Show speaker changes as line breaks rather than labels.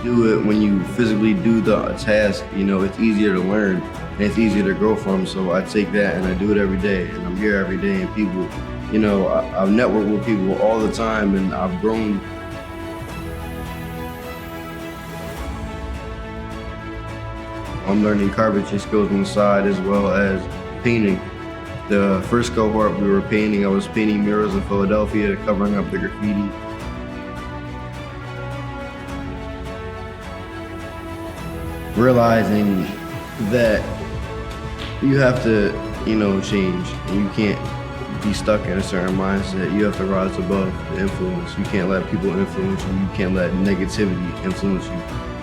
do it when you physically do the task, you know, it's easier to learn and it's easier to grow from. So I take that and I do it every day, and I'm here every day, and people, you know, I've networked with people all the time, and I've grown. I'm learning carpentry skills on the side as well as painting. The first cohort we were painting, I was painting murals in Philadelphia, covering up the graffiti. Realizing that you have to, you know, change, and you can't be stuck in a certain mindset. You have to rise above the influence. You can't let people influence you. You can't let negativity influence you.